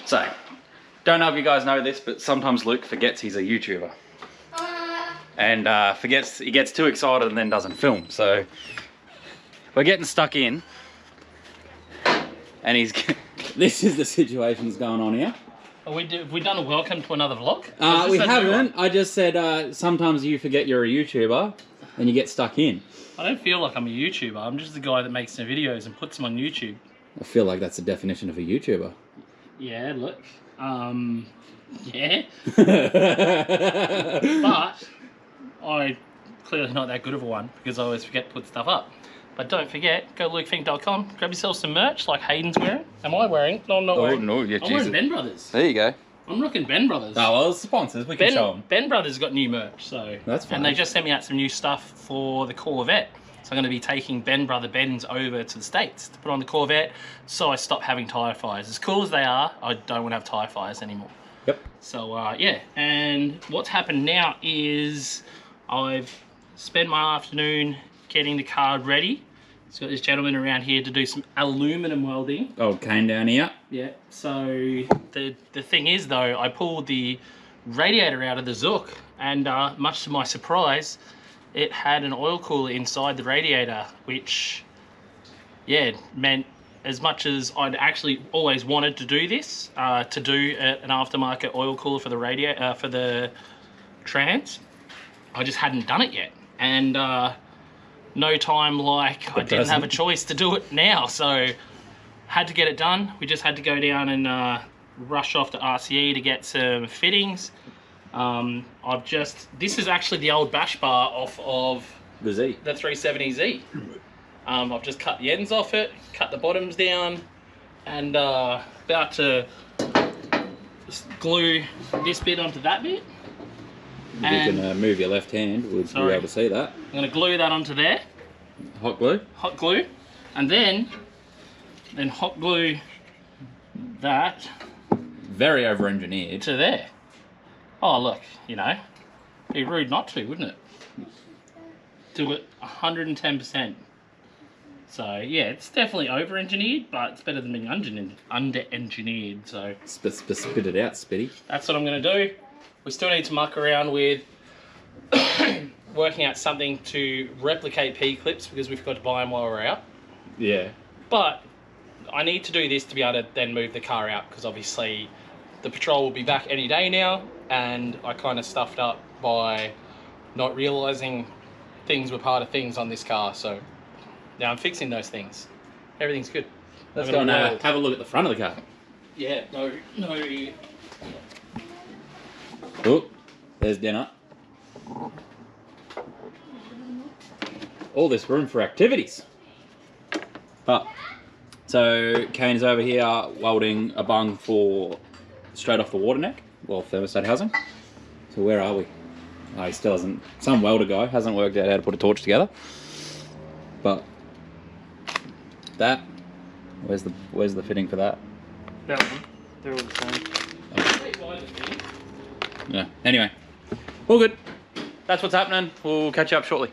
So, don't know if you guys know this, but sometimes Luke forgets he's a YouTuber. And he gets too excited and then doesn't film. So, we're getting stuck in. And this is the situation that's going on here. Have we done a welcome to another vlog? We haven't. I just said sometimes you forget you're a YouTuber and you get stuck in. I don't feel like I'm a YouTuber. I'm just the guy that makes some videos and puts them on YouTube. I feel like that's the definition of a YouTuber. Yeah, look. Yeah. But I'm clearly not that good of a one because I always forget to put stuff up. But don't forget, go to lukefink.com, grab yourself some merch like Hayden's wearing. Am I wearing? No, I'm not wearing. No, yeah, I'm wearing Ben Brothers. There you go. I'm rocking Ben Brothers. Oh, well, sponsors, we can show them. Ben Brothers got new merch, so. That's fine. And they just sent me out some new stuff for the Corvette. So I'm going to be taking Ben's over to the States to put on the Corvette, so I stop having tyre fires. As cool as they are, I don't want to have tyre fires anymore. Yep. So, yeah, and what's happened now is I've spent my afternoon getting the car ready. So got this gentleman around here to do some aluminum welding. Old cane down here. Yeah, so the thing is though, I pulled the radiator out of the Zook and much to my surprise, it had an oil cooler inside the radiator, which, yeah, meant as much as I'd actually always wanted to do this, to do an aftermarket oil cooler for the radiator, for the trans, I just hadn't done it yet. And no time like I didn't have a choice to do it now, so had to get it done. We just had to go down and rush off to RCE to get some fittings. This is actually the old bash bar off of the 370Z. I've just cut the ends off it, cut the bottoms down, and about to just glue this bit onto that bit. You can move your left hand, we'll be able to see that. I'm going to glue that onto there. Hot glue? Hot glue. And then hot glue that. Very over-engineered. To there. Oh, look, you know, it'd be rude not to, wouldn't it? Do it 110%. So, yeah, it's definitely over-engineered, but it's better than being under-engineered, so. Spit it out, Spitty. That's what I'm going to do. We still need to muck around with working out something to replicate P-clips because we've got to buy them while we're out. Yeah. But I need to do this to be able to then move the car out because obviously the patrol will be back any day now and I kind of stuffed up by not realising things were part of things on this car. So now I'm fixing those things. Everything's good. Let's go and have a look at the front of the car. Yeah, no. Oh, there's dinner. All this room for activities. But, so Kane's over here welding a bung for straight off the water neck, well, thermostat housing. So where are we? Oh, he still hasn't, some welder guy hasn't worked out how to put a torch together. But that, where's the fitting for that? That one. They're all the same. Yeah, anyway, all good. That's what's happening. We'll catch you up shortly.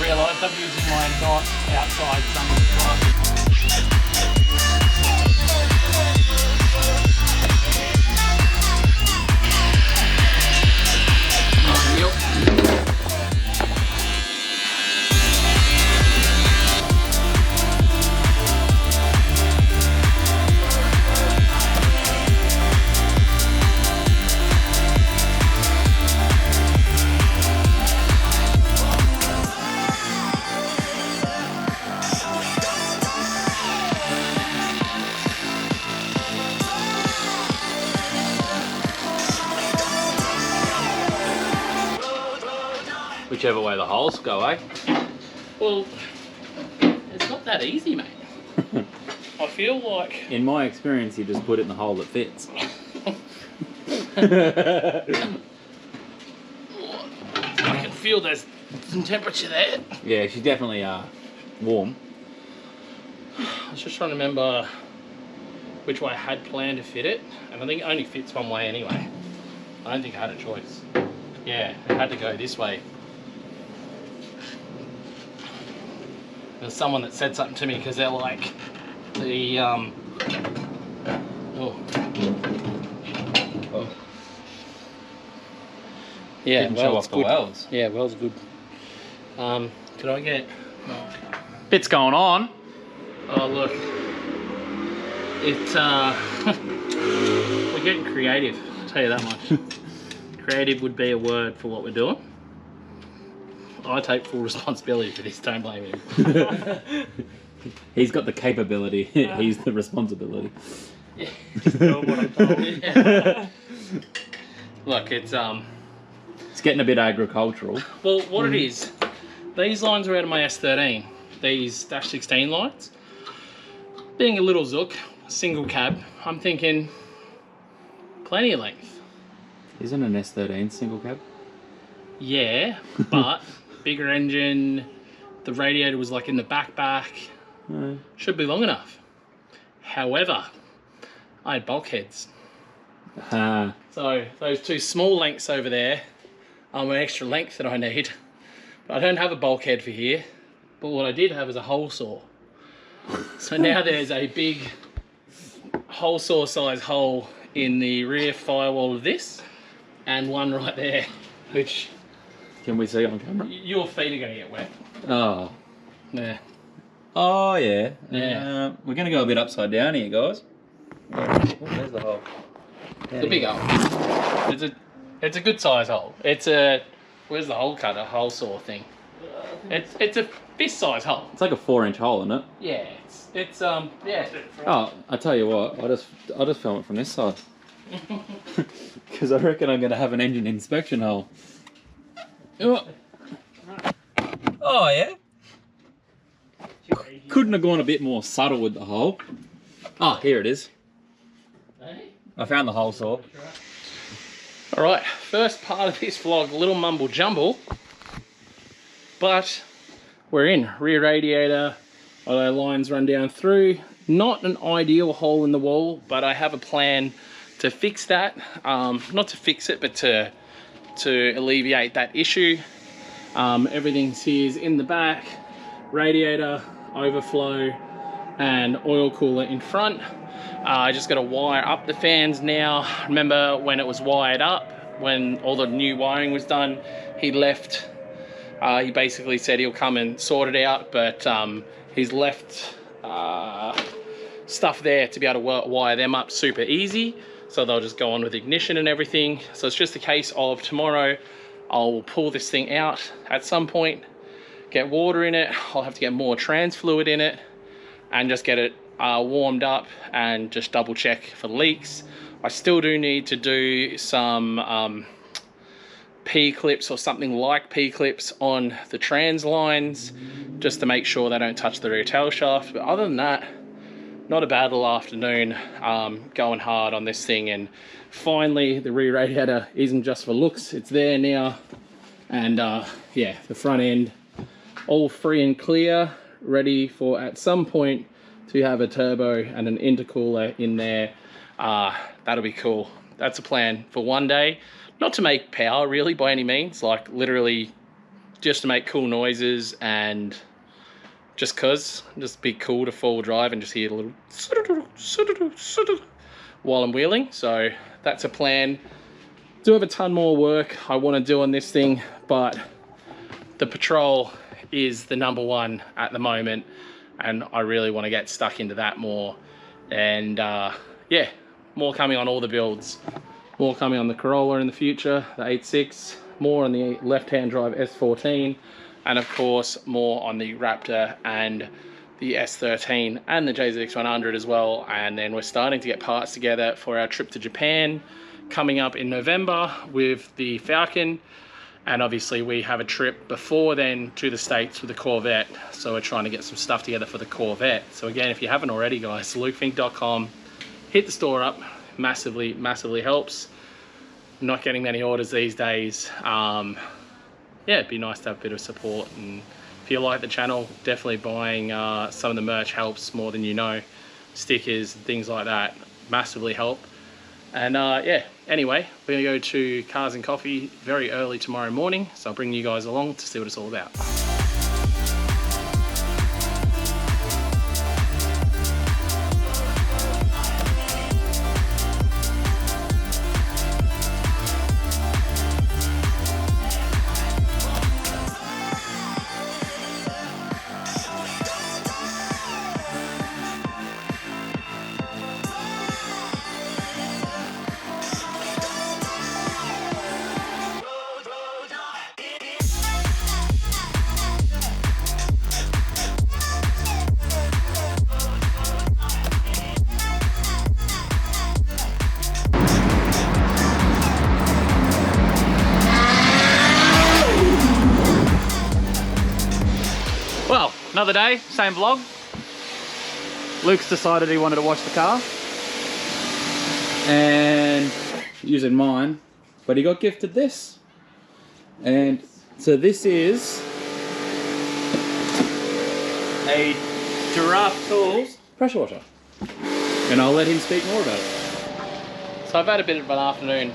Realised I'm using my not outside sun. Whichever way the holes go, eh? Well, it's not that easy, mate. I feel like... In my experience, you just put it in the hole that fits. I can feel there's some temperature there. Yeah, she's definitely warm. I was just trying to remember which way I had planned to fit it, and I think it only fits one way anyway. I don't think I had a choice. Yeah, it had to go this way. There's someone that said something to me because they're like, the oh. Yeah, Didn't show off the welds. Yeah, welds good. Could I get Bits going on. Oh look, it's we're getting creative, I'll tell you that much. Creative would be a word for what we're doing. I take full responsibility for this, don't blame him. He's got the capability, he's the responsibility. Yeah, just doing what I'm told. Yeah. Look, it's getting a bit agricultural. well, what it is, these lines are out of my S13, these -16 lines. Being a little Zook, single cab, I'm thinking plenty of length. Isn't an S13 single cab? Yeah, but bigger engine, the radiator was like in the back. Should be long enough. However, I had bulkheads. So those two small lengths over there are an extra length that I need. But I don't have a bulkhead for here, but what I did have is a hole saw. So now there's a big hole saw size hole in the rear firewall of this, and one right there, which... Can we see on camera? Your feet are going to get wet. Oh. Yeah. Oh, yeah. Yeah. We're going to go a bit upside down here, guys. There's the hole. It's a big hole. It's a good size hole. It's a... Where's the hole cutter? Hole saw thing. It's a fist size hole. It's like a 4-inch hole, isn't it? Yeah, it's yeah. Oh, I tell you what, I'll just film it from this side. Because I reckon I'm going to have an engine inspection hole. Oh yeah. Couldn't have gone a bit more subtle with the hole. Oh, here it is. I found the hole saw. All right, first part of this vlog, a little mumble jumble, but we're in. Rear radiator, our lines run down through. Not an ideal hole in the wall, but I have a plan to fix that. Not to fix it, but to alleviate that issue. Everything's here's in the back, radiator, overflow, and oil cooler in front. I just got to wire up the fans now. Remember when it was wired up, when all the new wiring was done, he left. He basically said he'll come and sort it out, but he's left stuff there to be able to wire them up super easy. So they'll just go on with ignition and everything. So it's just a case of tomorrow I'll pull this thing out at some point, get water in it. I'll have to get more trans fluid in it and just get it warmed up and just double check for leaks. I still do need to do some P-clips or something like P-clips on the trans lines just to make sure they don't touch the rear tail shaft. But other than that, not a bad little afternoon, going hard on this thing. And finally the rear radiator isn't just for looks, it's there now. And yeah, the front end all free and clear, ready for at some point to have a turbo and an intercooler in there. That'll be cool. That's a plan for one day. Not to make power really by any means, like literally just to make cool noises and just be cool to four-wheel drive and just hear a little while I'm wheeling. So that's a plan. Do have a ton more work I want to do on this thing, but the Patrol is the #1 at the moment, and I really want to get stuck into that more. And yeah, more coming on all the builds. More coming on the Corolla in the future, the 8.6, more on the left-hand drive S14, and of course more on the Raptor and the S13 and the JZX100 as well. And then we're starting to get parts together for our trip to Japan coming up in November with the Falcon. And obviously we have a trip before then to the States with the Corvette. So we're trying to get some stuff together for the Corvette. So again, if you haven't already, guys, lukefink.com, hit the store up. Massively helps. Not getting many orders these days. Yeah, it'd be nice to have a bit of support. And if you like the channel, definitely buying some of the merch helps more than you know. stickers, things like that massively help. And yeah, anyway, we're gonna go to Cars and Coffee very early tomorrow morning, so I'll bring you guys along to see what it's all about. Well, another day, same vlog. Luke's decided he wanted to wash the car. And using mine, but he got gifted this. And so this is a Giraffe Tools pressure washer. And I'll let him speak more about it. So I've had a bit of an afternoon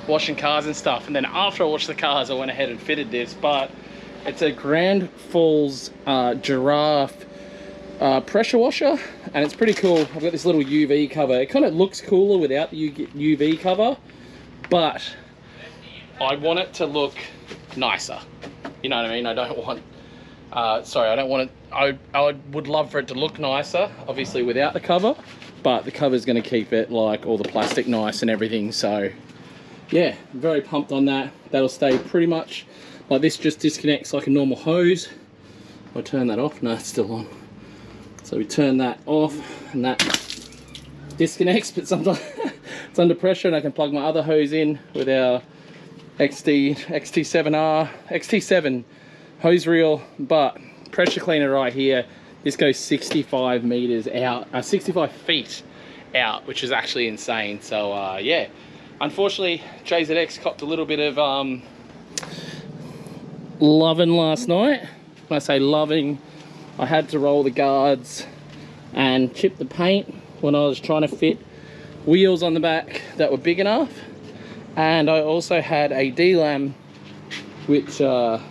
washing cars and stuff, and then after I washed the cars I went ahead and fitted this, but it's a Grand Falls Giraffe pressure washer, and it's pretty cool. I've got this little UV cover. It kind of looks cooler without the UV cover, but I want it to look nicer. You know what I mean? I don't want, sorry, I don't want it, I would love for it to look nicer, obviously without the cover, but the cover's gonna keep it like all the plastic nice and everything. So yeah, very pumped on that. That'll stay pretty much like this, just disconnects like a normal hose. I turn that off, no, it's still on. So we turn that off and that disconnects, but sometimes it's under pressure, and I can plug my other hose in with our XT7 hose reel. But pressure cleaner right here, this goes 65 meters out, 65 feet out, which is actually insane. So yeah, unfortunately JZX copped a little bit of loving last night. When I say loving, I had to roll the guards and chip the paint when I was trying to fit wheels on the back that were big enough. And I also had a D-lam which hurt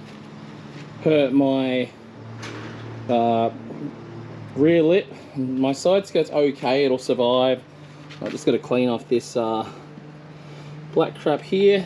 my rear lip. My side skirt's okay, it'll survive. I just got to clean off this black crap here.